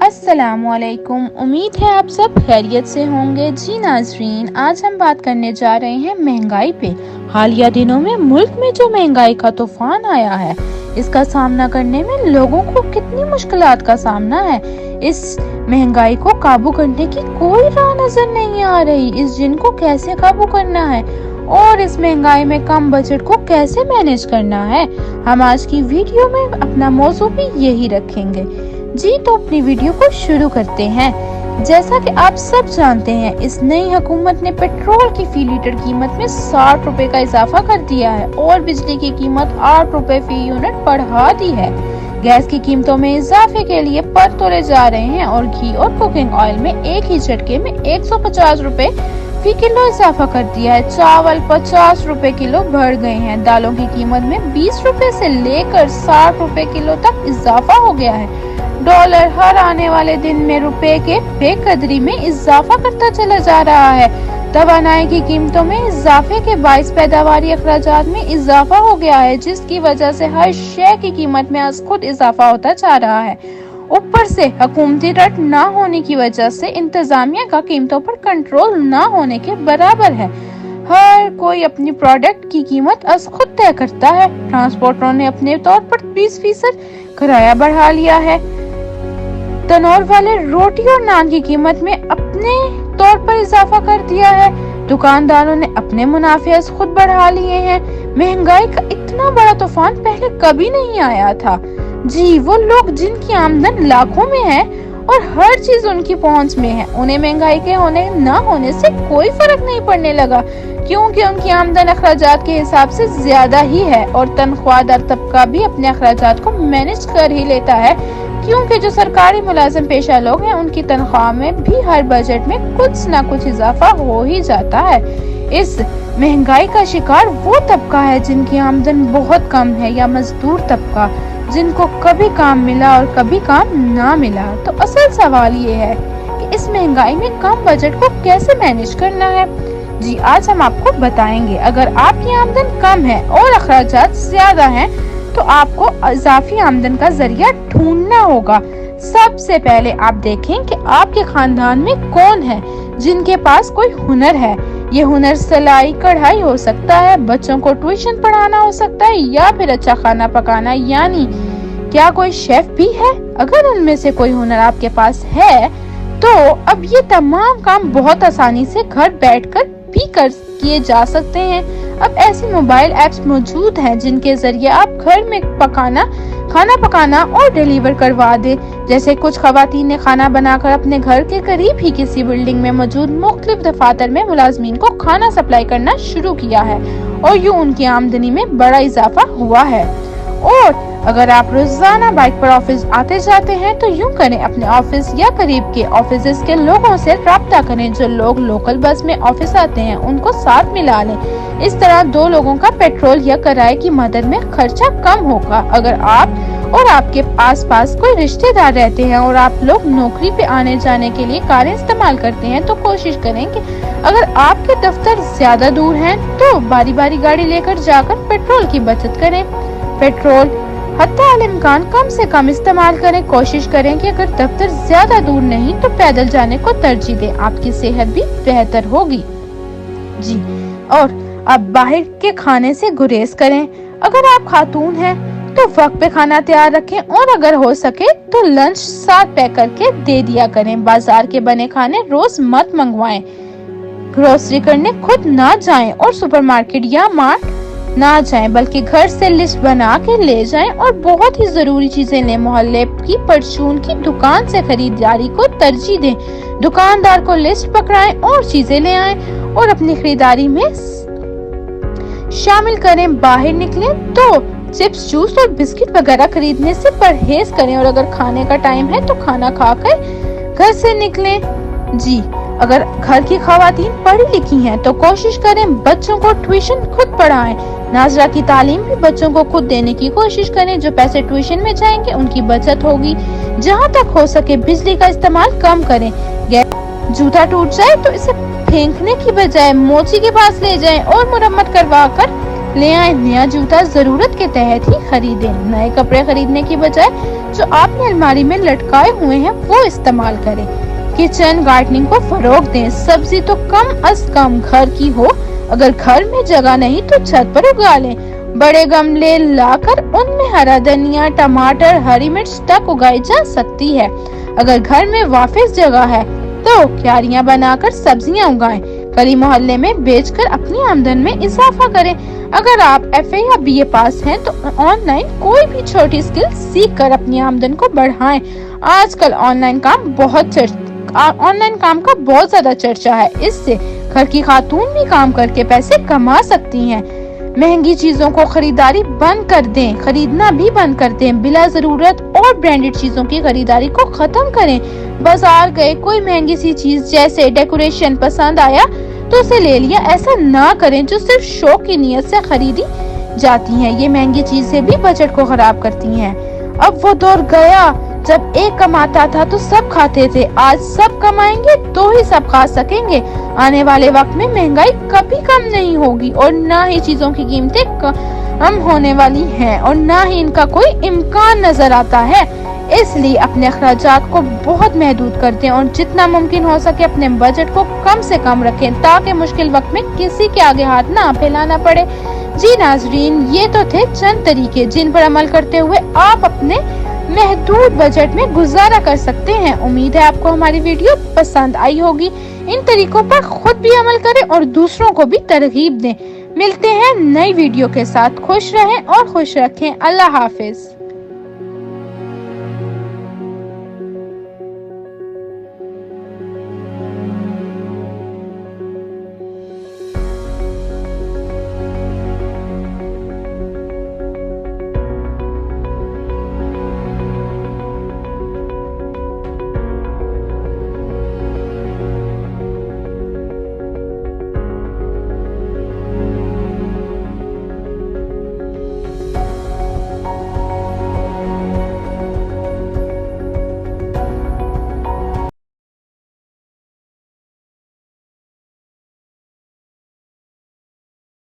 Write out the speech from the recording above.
अस्सलाम वालेकुम। उम्मीद है आप सब खैरियत से होंगे। जी नाजरीन, आज हम बात करने जा रहे हैं महंगाई पे। हालिया दिनों में मुल्क में जो महंगाई का तूफान आया है, इसका सामना करने में लोगों को कितनी मुश्किलात का सामना है। इस महंगाई को काबू करने की कोई राह नजर नहीं आ रही। इस जिन को कैसे काबू करना है और इस महंगाई में कम बजट को कैसे मैनेज करना है, हम आज की वीडियो में अपना मौजू भी यही रखेंगे। जी तो अपनी वीडियो को शुरू करते हैं। जैसा कि आप सब जानते हैं, इस नई हुकूमत ने पेट्रोल की फी लीटर कीमत में 60 रुपए का इजाफा कर दिया है और बिजली की कीमत 8 रुपए फी यूनिट बढ़ा दी है। गैस की कीमतों में इजाफे के लिए पर तोले जा रहे हैं और घी और कुकिंग ऑयल में एक ही झटके में 150 रुपए फी किलो इजाफा कर दिया है। चावल 50 रुपए किलो बढ़ गए हैं। दालों की कीमत में 20 रुपए से लेकर 60 रुपए किलो तक इजाफा हो गया है। डॉलर हर आने वाले दिन में रुपए के बेकदरी में इजाफा करता चला जा रहा है। तवानाई की कीमतों में इजाफे के बाईस पैदावारी अखराजात में इजाफा हो गया है, जिसकी वजह से हर शे की कीमत में आज खुद इजाफा होता जा रहा है। ऊपर से हुकूमती रट न होने की वजह से इंतजामिया का कीमतों पर कंट्रोल न होने के बराबर है। हर कोई अपनी प्रोडक्ट की कीमत आज खुद तय करता है। ट्रांसपोर्टरों ने अपने तौर पर 20% किराया बढ़ा लिया है। तनोर वाले रोटी और नान की कीमत में अपने तौर पर इजाफा कर दिया है। दुकानदारों ने अपने मुनाफे खुद बढ़ा लिए हैं। महंगाई का इतना बड़ा तूफान पहले कभी नहीं आया था। जी, वो लोग जिनकी आमदन लाखों में है और हर चीज उनकी पहुंच में है, उन्हें महंगाई के होने न होने से कोई फर्क नहीं पड़ने लगा, क्योंकि उनकी आमदन अखराजात के हिसाब से ज्यादा ही है और तनख्वाहदार तबका भी अपने अखराजात को मैनेज कर ही लेता है, क्योंकि जो सरकारी मुलाजिम पेशा लोग हैं, उनकी तनख्वाह में भी हर बजट में कुछ न कुछ इजाफा हो ही जाता है। इस महंगाई का शिकार वो तबका है जिनकी आमदन बहुत कम है, या मजदूर तबका जिनको कभी काम मिला और कभी काम ना मिला। तो असल सवाल ये है कि इस महंगाई में कम बजट को कैसे मैनेज करना है। जी, आज हम आपको बताएंगे। अगर आपकी आमदन कम है और अखराजात ज्यादा हैं, तो आपको इजाफी आमदन का जरिया ढूंढना होगा। सबसे पहले आप देखें कि आपके खानदान में कौन है जिनके पास कोई हुनर है। ये हुनर सिलाई कढ़ाई हो सकता है, बच्चों को ट्यूशन पढ़ाना हो सकता है, या फिर अच्छा खाना पकाना, यानी क्या कोई शेफ भी है। अगर उनमें से कोई हुनर आपके पास है, तो अब ये तमाम काम बहुत आसानी से घर बैठकर भी किए जा सकते हैं। अब ऐसी मोबाइल ऐप्स मौजूद हैं जिनके जरिए आप घर में खाना पकाना और डिलीवर करवा दे। जैसे कुछ खवातीन ने खाना बनाकर अपने घर के करीब ही किसी बिल्डिंग में मौजूद मुख्तलिफ दफातर में मुलाजमीन को खाना सप्लाई करना शुरू किया है और यूं उनकी आमदनी में बड़ा इजाफा हुआ है। और अगर आप रोजाना बाइक पर ऑफिस आते जाते हैं, तो यूं करें, अपने ऑफिस या करीब के ऑफिस के लोगों से राब्ता करें। जो लोग लोकल बस में ऑफिस आते हैं, उनको साथ मिला लें। इस तरह दो लोगों का पेट्रोल या किराए की मदद में खर्चा कम होगा। अगर आप और आपके आस पास कोई रिश्तेदार रहते हैं और आप लोग नौकरी पे आने जाने के लिए कारें इस्तेमाल करते हैं, तो कोशिश करें कि अगर आपके दफ्तर ज्यादा दूर हैं, तो बारी बारी गाड़ी लेकर जाकर पेट्रोल की बचत करें। पेट्रोल हत्ता इम्कान कम से कम इस्तेमाल करें। कोशिश करें कि अगर दफ्तर ज्यादा दूर नहीं, तो पैदल जाने को तरजीह दें। आपकी सेहत भी बेहतर होगी। जी, और अब बाहर के खाने से गुरेज करें। अगर आप खातून हैं, तो वक्त पे खाना तैयार रखें और अगर हो सके तो लंच साथ पैक करके दे दिया करें। बाजार के बने खाने रोज मत मंगवाएं। ग्रोसरी करने खुद ना जाएं और सुपरमार्केट या मार्ट ना जाएं, बल्कि घर से लिस्ट बना के ले जाएं और बहुत ही जरूरी चीजें लें। मोहल्ले की परचून की दुकान से खरीदारी को तरजीह दें। दुकानदार को लिस्ट पकड़ाएं और चीजें ले आएं और अपनी खरीदारी में शामिल करें। बाहर निकलें तो चिप्स, जूस और बिस्किट वगैरह खरीदने से परहेज करें और अगर खाने का टाइम है, तो खाना खाकर घर से निकलें। जी, अगर घर की खवातीन पढ़ी लिखी हैं, तो कोशिश करें बच्चों को ट्यूशन खुद पढ़ाएं। नाजरा की तालीम भी बच्चों को खुद देने की कोशिश करें। जो पैसे ट्यूशन में जाएंगे, उनकी बचत होगी। जहां तक हो सके बिजली का इस्तेमाल कम करें। जूता टूट जाए तो इसे फेंकने की बजाय मोची के पास ले जाएं और मुरम्मत करवा कर ले आए। नया जूता जरूरत के तहत ही खरीदें। नए कपड़े खरीदने की बजाय जो आपने अलमारी में लटकाए हुए हैं वो इस्तेमाल करें। किचन गार्डनिंग को फरोग दें। सब्जी तो कम अज कम घर की हो, अगर घर में जगह नहीं तो छत पर उगा लें। बड़े गमले लाकर उनमें हरा धनिया, टमाटर, हरी मिर्च तक उगाई जा सकती है। अगर घर में वाफिस जगह है तो क्यारियां बनाकर सब्जियां उगाएं। गली मोहल्ले में बेचकर अपनी आमदन में इजाफा करें। अगर आप FA या BA पास हैं तो ऑनलाइन कोई भी छोटी स्किल सीख कर अपनी आमदन को बढ़ाएं। आजकल ऑनलाइन काम का बहुत ज्यादा चर्चा है। इससे घर की खातून भी काम करके पैसे कमा सकती हैं। महंगी चीजों को खरीदना भी बंद कर दें। बिला जरूरत और ब्रांडेड चीजों की खरीदारी को खत्म करें। बाजार गए, कोई महंगी सी चीज जैसे डेकोरेशन पसंद आया तो उसे ले लिया, ऐसा ना करें जो सिर्फ शौक की नियत से खरीदी जाती हैं। ये महंगी चीजें भी बजट को खराब करती हैं। अब वो दौर गया जब एक कमाता था तो सब खाते थे। आज सब कमाएंगे तो ही सब खा सकेंगे। आने वाले वक्त में महंगाई कभी कम नहीं होगी और ना ही चीजों की कीमतें कम होने वाली हैं और ना ही इनका कोई इम्कान नजर आता है। इसलिए अपने अखराजात को बहुत महदूद कर दें और जितना मुमकिन हो सके अपने बजट को कम से कम रखें ताकि मुश्किल वक्त में किसी के आगे हाथ ना फैलाना पड़े। जी नाजरीन, ये तो थे चंद तरीके जिन पर अमल करते हुए आप अपने महदूद बजट में गुजारा कर सकते हैं। उम्मीद है आपको हमारी वीडियो पसंद आई होगी। इन तरीकों पर खुद भी अमल करें और दूसरों को भी तरगीब दें। मिलते हैं नई वीडियो के साथ। खुश रहें और खुश रखें। अल्लाह हाफिज।